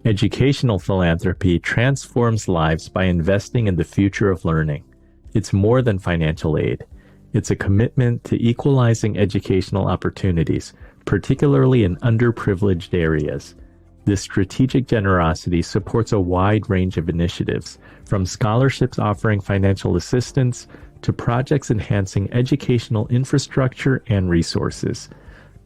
Educational philanthropy transforms lives by investing in the future of learning. It's more than financial aid. It's a commitment to equalizing educational opportunities, particularly in underprivileged areas. This strategic generosity supports a wide range of initiatives, from scholarships offering financial assistance to projects enhancing educational infrastructure and resources.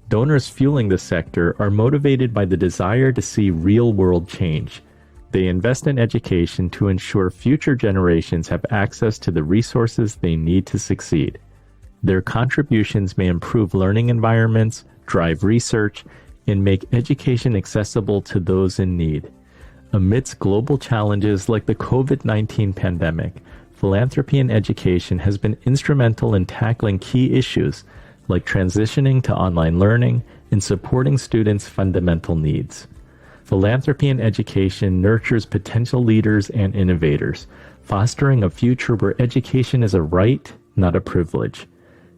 Donors fueling the sector are motivated by the desire to see real-world change. They invest in education to ensure future generations have access to the resources they need to succeed. Their contributions may improve learning environments, drive research, and make education accessible to those in need. Amidst global challenges like the COVID-19 pandemic, philanthropy in education has been instrumental in tackling key issues like transitioning to online learning and supporting students' fundamental needs. Philanthropy in education nurtures potential leaders and innovators, fostering a future where education is a right, not a privilege.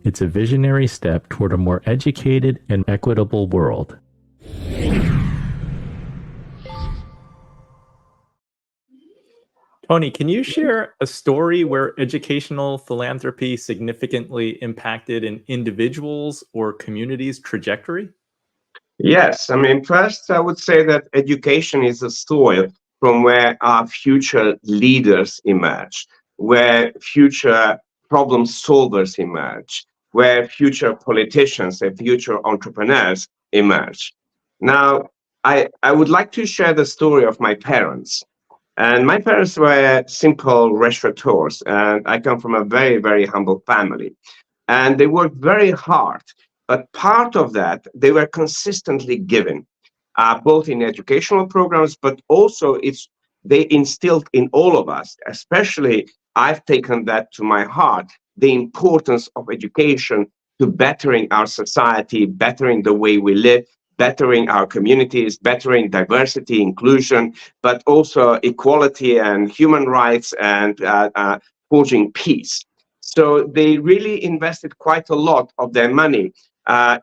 It's a visionary step toward a more educated and equitable world. Tony, can you share a story where educational philanthropy significantly impacted an individual's or community's trajectory? Yes, I mean, first, I would say that education is the soil from where our future leaders emerge, where future problem solvers emerge, where future politicians and future entrepreneurs emerge. Now, I would like to share the story of my parents. And my parents were simple restaurateurs, and I come from a very, very humble family. And they worked very hard, but part of that, they were consistently given, both in educational programs, but also they instilled in all of us, especially I've taken that to my heart, the importance of education to bettering our society, bettering the way we live, bettering our communities, bettering diversity, inclusion, but also equality and human rights and forging peace. So they really invested quite a lot of their money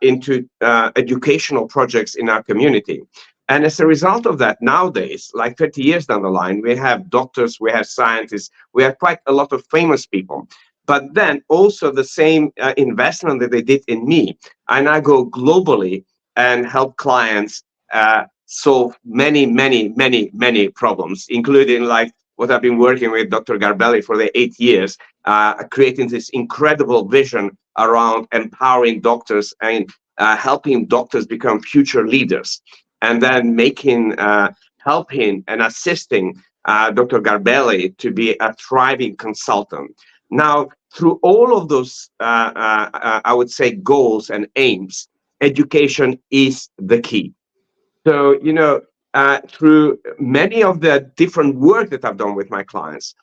into educational projects in our community. And as a result of that, nowadays, like 30 years down the line, we have doctors, we have scientists, we have quite a lot of famous people. But then also the same investment that they did in me, I now go globally and help clients solve many, many, many, many problems, including like what I've been working with Dr. Garbelli for the 8 years, creating this incredible vision around empowering doctors and helping doctors become future leaders, and then helping and assisting Dr. Garbelli to be a thriving consultant. Now, through all of those, I would say, goals and aims, education is the key. So, through many of the different work that I've done with my clients,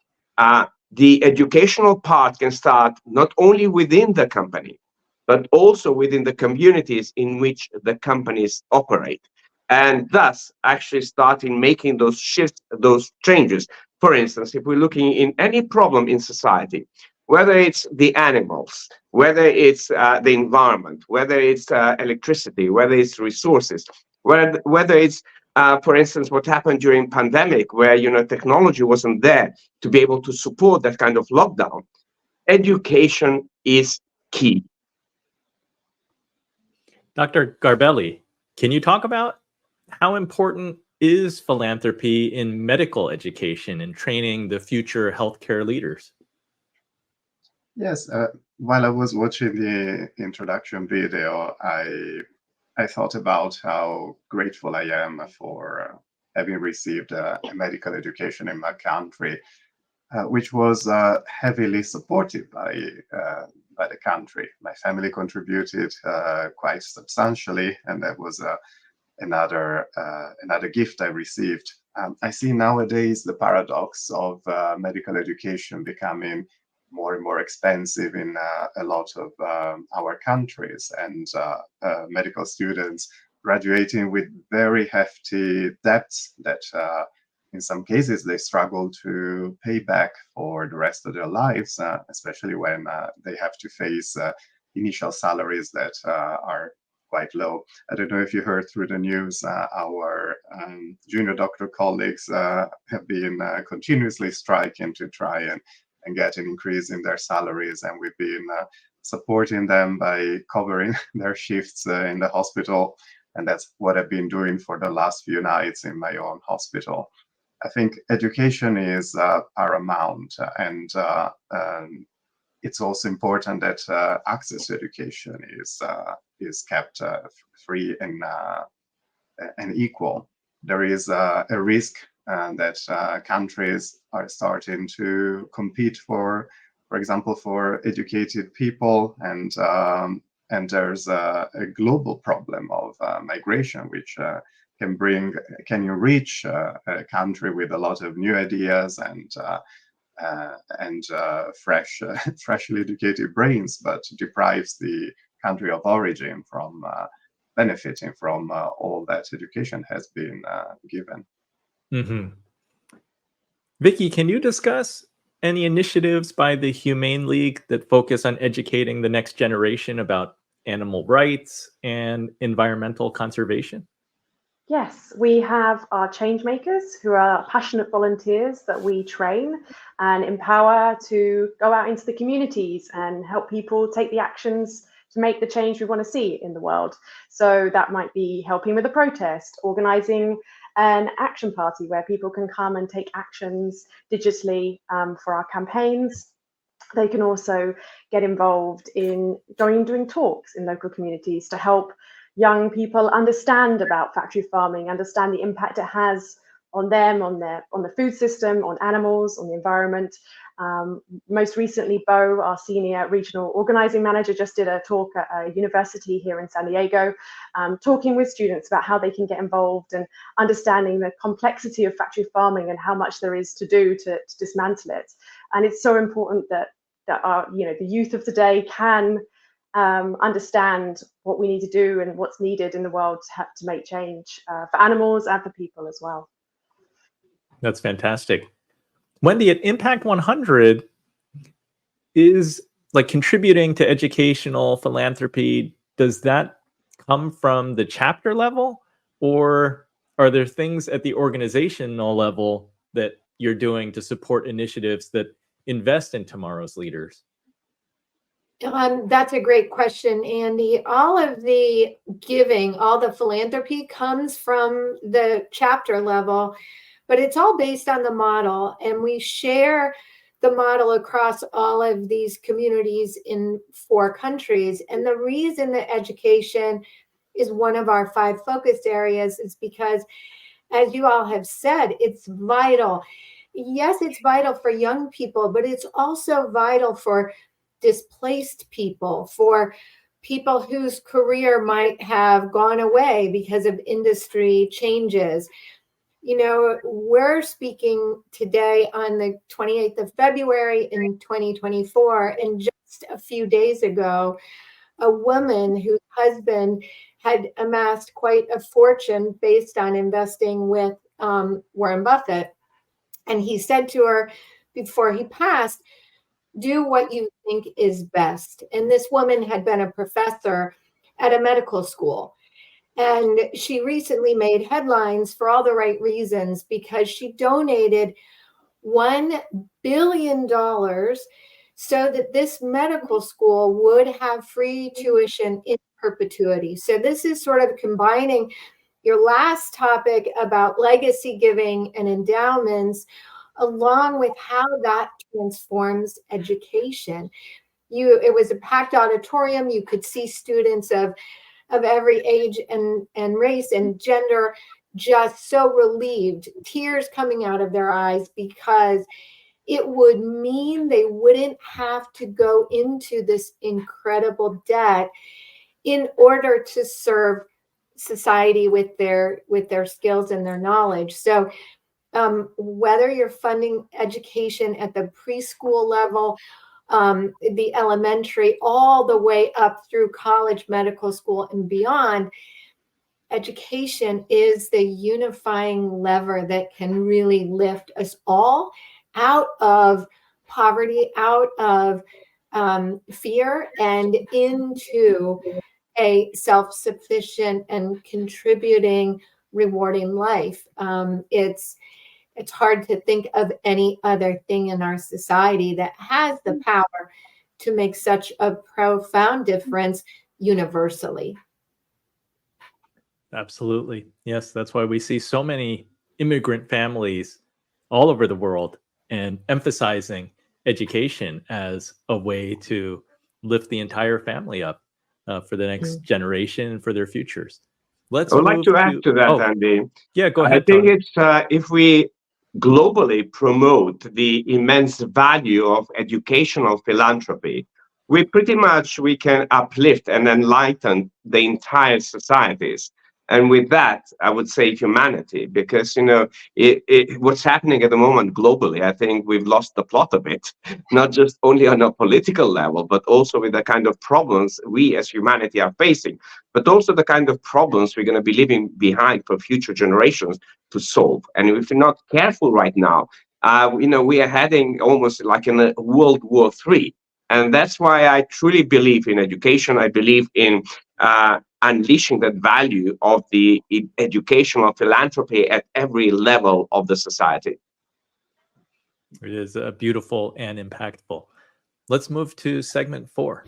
the educational part can start not only within the company, but also within the communities in which the companies operate. And thus, actually starting making those shifts, those changes. For instance, if we're looking in any problem in society, whether it's the animals, whether it's the environment, whether it's electricity, whether it's resources, whether it's, for instance, what happened during pandemic, where technology wasn't there to be able to support that kind of lockdown. Education is key. Dr. Garbelli, can you talk about how important is philanthropy in medical education and training the future healthcare leaders? Yes, while I was watching the introduction video, I thought about how grateful I am for having received a medical education in my country, which was heavily supported by the country. My family contributed quite substantially, and that was another gift I received. I see nowadays the paradox of medical education becoming more and more expensive in a lot of our countries, and medical students graduating with very hefty debts that in some cases they struggle to pay back for the rest of their lives, especially when they have to face initial salaries that are quite low. I don't know if you heard through the news, our junior doctor colleagues have been continuously striking to try and get an increase in their salaries, and we've been supporting them by covering their shifts in the hospital, and that's what I've been doing for the last few nights in my own hospital. I think education is paramount, and it's also important that access to education is kept free and equal. There is a risk that countries are starting to compete for example, for educated people, and there's a global problem of migration, which can enrich a country with a lot of new ideas and freshly educated brains, but deprives the country of origin from benefiting from all that education has been given. Mm-hmm. Vicky, can you discuss any initiatives by the Humane League that focus on educating the next generation about animal rights and environmental conservation? Yes, we have our change makers who are passionate volunteers that we train and empower to go out into the communities and help people take the actions to make the change we want to see in the world. So that might be helping with a protest, organizing an action party where people can come and take actions digitally for our campaigns. They can also get involved in doing talks in local communities to help young people understand about factory farming, understand the impact it has on them, on the food system, on animals, on the environment. Most recently, Bo, our senior regional organizing manager, just did a talk at a university here in San Diego, talking with students about how they can get involved and understanding the complexity of factory farming and how much there is to do to dismantle it. And it's so important that our, the youth of today can understand what we need to do and what's needed in the world to make change for animals and for people as well. That's fantastic. Wendy, at Impact 100 is like contributing to educational philanthropy. Does that come from the chapter level, or are there things at the organizational level that you're doing to support initiatives that invest in tomorrow's leaders? That's a great question, Andy. All of the giving, all the philanthropy comes from the chapter level, but it's all based on the model, and we share the model across all of these communities in 4 countries. And the reason that education is one of our 5 focused areas is because, as you all have said, it's vital. Yes, it's vital for young people, but it's also vital for displaced people, for people whose career might have gone away because of industry changes. We're speaking today on the 28th of February in 2024, and just a few days ago, a woman whose husband had amassed quite a fortune based on investing with Warren Buffett. And he said to her before he passed, "Do what you think is best." And this woman had been a professor at a medical school. And she recently made headlines for all the right reasons, because she donated $1 billion so that this medical school would have free tuition in perpetuity. So this is sort of combining your last topic about legacy giving and endowments, along with how that transforms education. It was a packed auditorium. You could see students of every age and race and gender just so relieved, tears coming out of their eyes, because it would mean they wouldn't have to go into this incredible debt in order to serve society with their skills and their knowledge. So whether you're funding education at the preschool level, the elementary, all the way up through college, medical school, and beyond, education is the unifying lever that can really lift us all out of poverty, out of fear, and into a self-sufficient and contributing, rewarding life. It's hard to think of any other thing in our society that has the power to make such a profound difference universally. Absolutely. Yes, that's why we see so many immigrant families all over the world and emphasizing education as a way to lift the entire family up for the next generation and for their futures. Let's I would like move to add to that, Andy. Yeah, go I ahead, think Tony. it's if we globally promote the immense value of educational philanthropy, we can uplift and enlighten the entire societies. And with that, I would say humanity, because what's happening at the moment globally, I think we've lost the plot of it, not just only on a political level, but also with the kind of problems we as humanity are facing, but also the kind of problems we're going to be leaving behind for future generations to solve. And if we're not careful right now, we are heading almost like in a World War III. And that's why I truly believe in education. I believe in unleashing that value of the educational philanthropy at every level of the society. It is beautiful and impactful. Let's move to segment 4.